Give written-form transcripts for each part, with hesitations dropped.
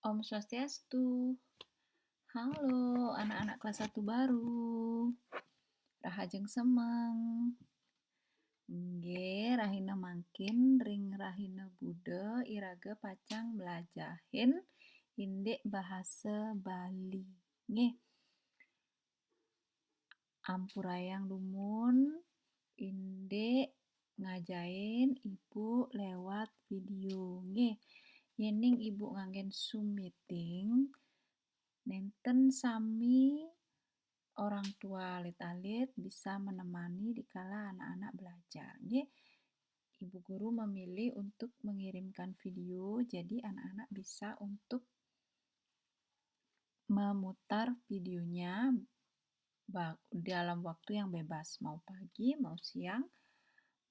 Om Swastiastu. Halo, anak-anak kelas 1 baru. Rahajeng semeng. Nggih, rahina mangkin ring rahina Bude iraga pacang belajahin indek bahasa Bali. Nggih. Ampurayang lumun indek ngajain ibu lewat video. Nggih. Yening ibu nganggen Zoom meeting, nenten sami orang tua alit-alit bisa menemani dikala anak-anak belajar. Nggih. Ibu guru memilih untuk mengirimkan video, jadi anak-anak bisa untuk memutar videonya dalam waktu yang bebas, mau pagi, mau siang,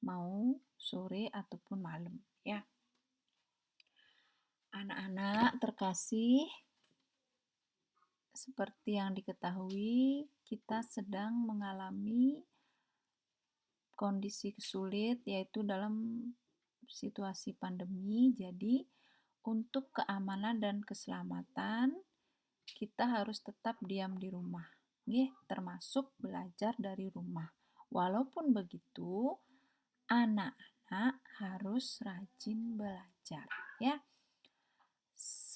mau sore ataupun malam, ya. Anak-anak terkasih, seperti yang diketahui, kita sedang mengalami kondisi sulit, yaitu dalam situasi pandemi. Jadi, untuk keamanan dan keselamatan, kita harus tetap diam di rumah. Nggih, termasuk belajar dari rumah. Walaupun begitu, anak-anak harus rajin belajar, ya.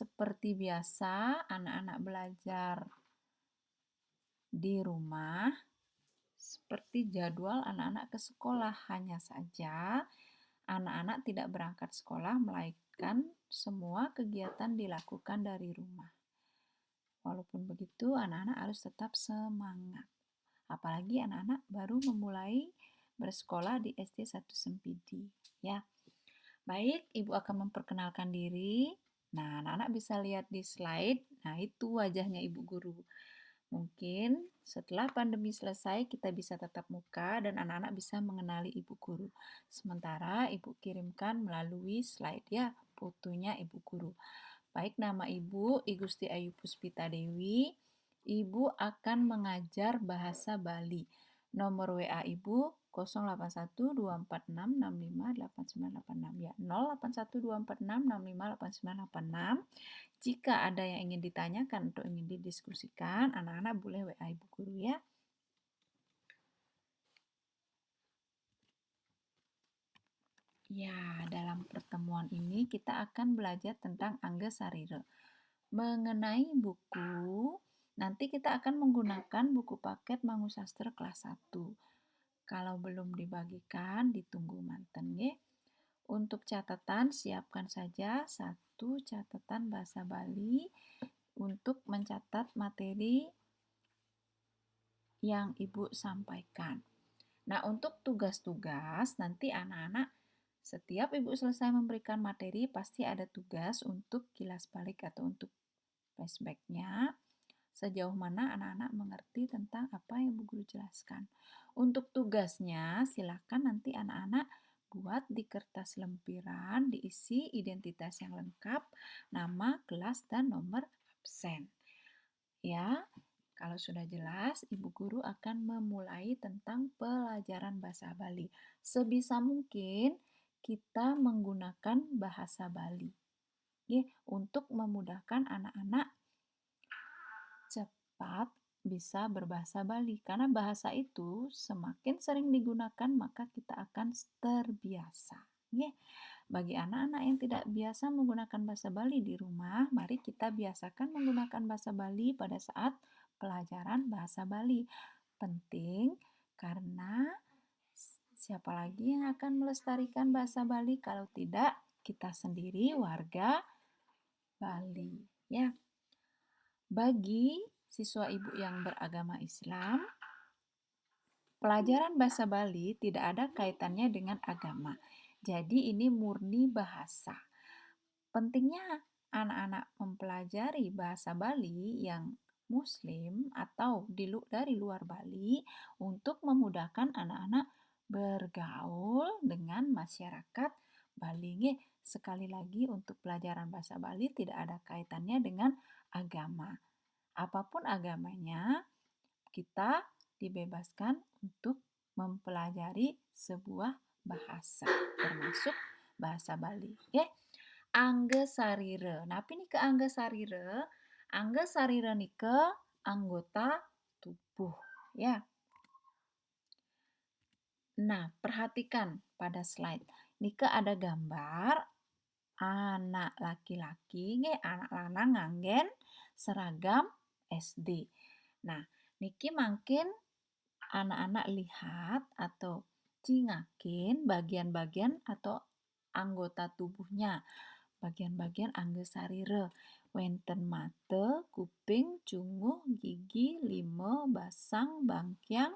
Seperti biasa, anak-anak belajar di rumah, seperti jadwal anak-anak ke sekolah. Hanya saja, anak-anak tidak berangkat sekolah, melainkan semua kegiatan dilakukan dari rumah. Walaupun begitu, anak-anak harus tetap semangat. Apalagi anak-anak baru memulai bersekolah di SD 1 Sempidi, ya. Baik, Ibu akan memperkenalkan diri. Nah, anak-anak bisa lihat di slide. Nah, itu wajahnya Ibu Guru. Mungkin setelah pandemi selesai, kita bisa tatap muka dan anak-anak bisa mengenali Ibu Guru. Sementara Ibu kirimkan melalui slide, ya, fotonya Ibu Guru. Baik, nama Ibu, I Gusti Ayu Puspita Dewi. Ibu akan mengajar bahasa Bali. Nomor WA Ibu 081246658986, ya. 081246658986. Jika ada yang ingin ditanyakan atau ingin didiskusikan, anak-anak boleh WA Ibu Guru, ya. Ya, dalam pertemuan ini kita akan belajar tentang Angga Sarira. Mengenai buku, nanti kita akan menggunakan buku paket Mangu Sastra kelas 1. Kalau belum dibagikan, ditunggu manten, ya. Untuk catatan, siapkan saja satu catatan bahasa Bali untuk mencatat materi yang Ibu sampaikan. Nah, untuk tugas-tugas, nanti anak-anak setiap Ibu selesai memberikan materi, pasti ada tugas untuk kilas balik atau untuk flashback-nya. Sejauh mana anak-anak mengerti tentang apa yang Ibu Guru jelaskan. Untuk tugasnya, silakan nanti anak-anak buat di kertas lempiran, diisi identitas yang lengkap, nama, kelas, dan nomor absen. Ya, kalau sudah jelas, Ibu Guru akan memulai tentang pelajaran bahasa Bali. Sebisa mungkin kita menggunakan bahasa Bali, ya, untuk memudahkan anak-anak cepat bisa berbahasa Bali. Karena bahasa itu semakin sering digunakan, maka kita akan terbiasa. Ya. Bagi anak-anak yang tidak biasa menggunakan bahasa Bali di rumah, mari kita biasakan menggunakan bahasa Bali pada saat pelajaran bahasa Bali. Penting karena siapa lagi yang akan melestarikan bahasa Bali kalau tidak kita sendiri warga Bali, ya. Bagi siswa Ibu yang beragama Islam, pelajaran bahasa Bali tidak ada kaitannya dengan agama. Jadi ini murni bahasa. Pentingnya anak-anak mempelajari bahasa Bali yang Muslim atau dari luar Bali untuk memudahkan anak-anak bergaul dengan masyarakat Bali. Sekali lagi, untuk pelajaran bahasa Bali tidak ada kaitannya dengan agama. Apapun agamanya, kita dibebaskan untuk mempelajari sebuah bahasa, termasuk bahasa Bali. Angge sarire. Napi nike angge sarire? Angge sarire nike anggota tubuh, ya. Nah, perhatikan pada slide. Nike ada gambar anak laki-laki anak lanang nganggen seragam SD. Nah, niki mungkin anak-anak lihat atau cingakin bagian-bagian atau anggota tubuhnya. Bagian-bagian angge sarire. Wenten mate, kuping, cunguh, gigi, lime, basang, bangkiang,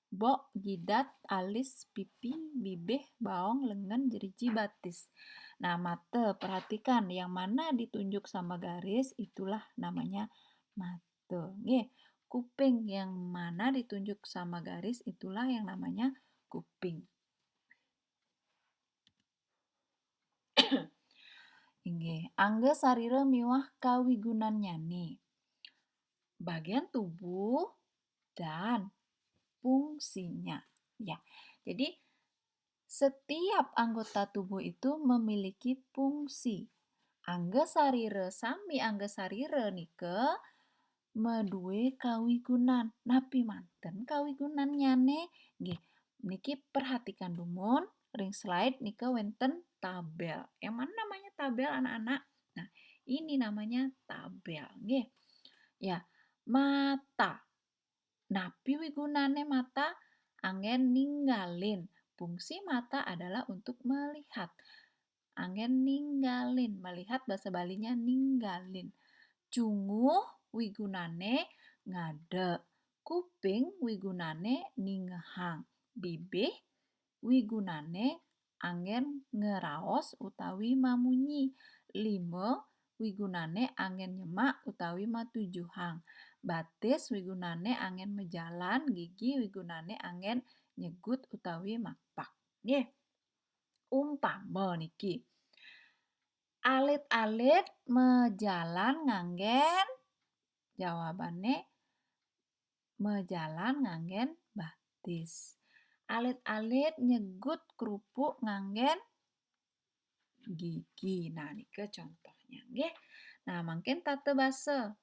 bok, jidat, alis, pipi, bibih, baong, lengan, jeriji, batis. Nah, mate, perhatikan yang mana ditunjuk sama garis, itulah namanya mate. Nggih, kuping yang mana ditunjuk sama garis, itulah yang namanya kuping. Nggih, angge sarire miwah kawigunannya nih. Bagian tubuh dan fungsinya. Ya, jadi setiap anggota tubuh itu memiliki fungsi. Angge sarire sami angge sarire nike medue kawigunan. Napi manten kawigunannya nih? Nggih, niki perhatikan dumun ring slide nike wenten tabel. Yang mana namanya tabel anak-anak? Nah, ini namanya tabel. Nggih. Ya, mata. Napi wigunane mata? Anggen ninggalin. Fungsi mata adalah untuk melihat. Anggen ninggalin. Melihat bahasa Balinya ninggalin. Cunguh wigunane ngade. Kuping wigunane ningehang. Bibih wigunane anggen ngeraos utawi mamunyi. Lime wigunane anggen nyemak utawi matujuhang. Batis wigunane anggen mejalan, gigi wigunane anggen nyegut utawi makpak. Nggih. Umpama niki. Alit-alit mejalan nganggen jawabannya mejalan nganggen batis. Alit-alit nyegut kerupuk nganggen gigi. Nah, nike contohnya, nggih. Nah, mungkin tate base.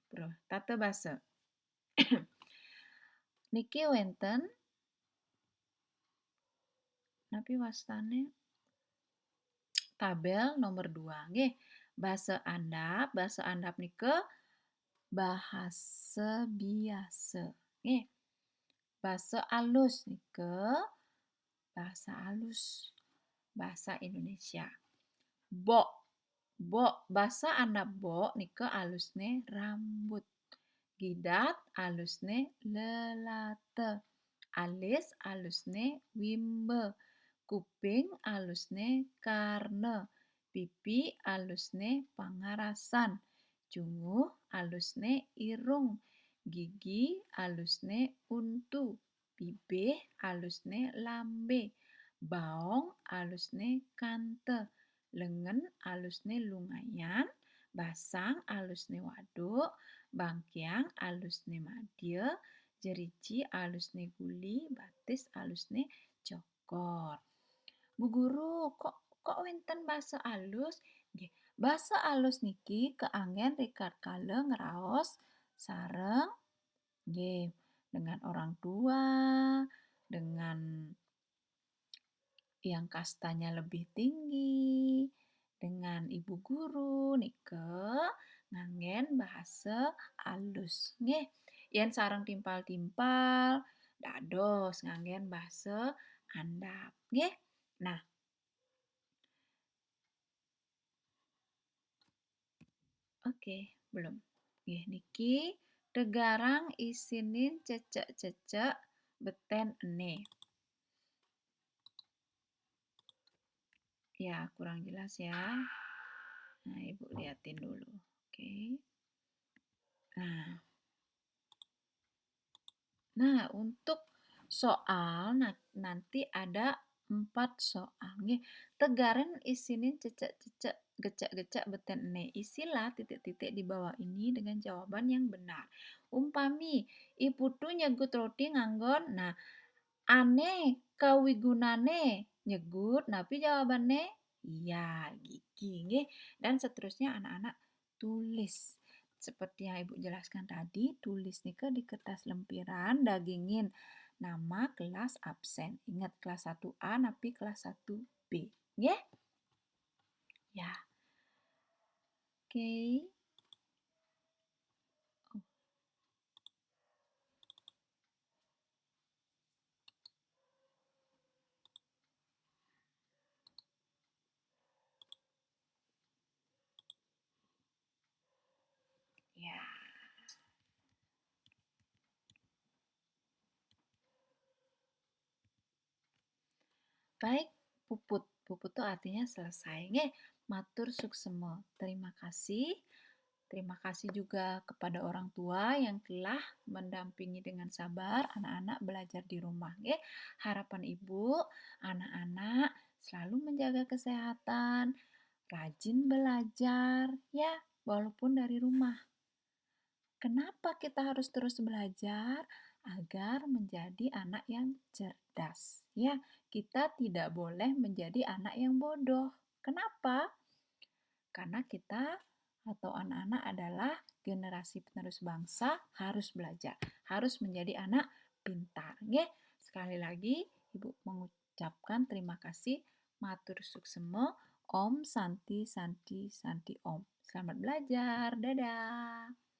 Bro, tate base. Niki wenten napi wastane tabel nomor 2 nggih. Basa andap nike bahasa biasa. Nggih. Basa alus nike bahasa alus. Bahasa Indonesia. Bok. Bok bahasa andap bok nike alusne rambut. Gidat alusne lelate. Alis alusne wimbe. Kuping alusne karne. Pipi alusne pangarasan. Cunguh alusne irung. Gigi alusne untu. Bibih alusne lambe. Baong alusne kante. Lengan alusne lungayan. Basang alusne waduk. Bangkiang alusne madya. Jeriji alusne guli. Batis alusne cokor. Bu guru, kok wenten bahasa alus? Nggih, bahasa alus niki keanggen Rikard Kale ngeraos sareng nggih dengan orang tua, dengan yang kastanya lebih tinggi, dengan ibu guru nike nganggen bahasa alus. Nggih, yen sareng timpal-timpal dados nganggen bahasa andap. Nggih. Nah, oke, belum. Nggih niki degarang isinin cecek-cecek beten ene. Ya, kurang jelas ya. Nah, Ibu liatin dulu. Oke. Nah, untuk soal nanti ada 4 soal. Nggih, tegaren isinin cecek-cecek gecek-gecek beten ene. Isilah titik-titik di bawah ini dengan jawaban yang benar. Umpami, iputu nyegut roti nganggon. Nah, ane kawigunane nyegut, napi jawabannya Iya, gigi, nggih. Dan seterusnya anak-anak tulis. Seperti yang Ibu jelaskan tadi, tulis nike di kertas lempiran dagingin nama kelas absen. Ingat kelas 1A napi kelas 1B. Nggih? Ya, oke. Oh, ya. Baik, puput. Puput itu artinya selesai. Nggih, matur suksema. Terima kasih. Terima kasih juga kepada orang tua yang telah mendampingi dengan sabar anak-anak belajar di rumah. Nggih. Harapan Ibu, anak-anak selalu menjaga kesehatan, rajin belajar, ya, walaupun dari rumah. Kenapa kita harus terus belajar? Agar menjadi anak yang cerdas. Ya, kita tidak boleh menjadi anak yang bodoh. Kenapa? Karena kita atau anak-anak adalah generasi penerus bangsa, harus belajar, harus menjadi anak pintar. Nggih, sekali lagi Ibu mengucapkan terima kasih. Matur suksema. Om Santi Santi Santi Om. Selamat belajar. Dadah.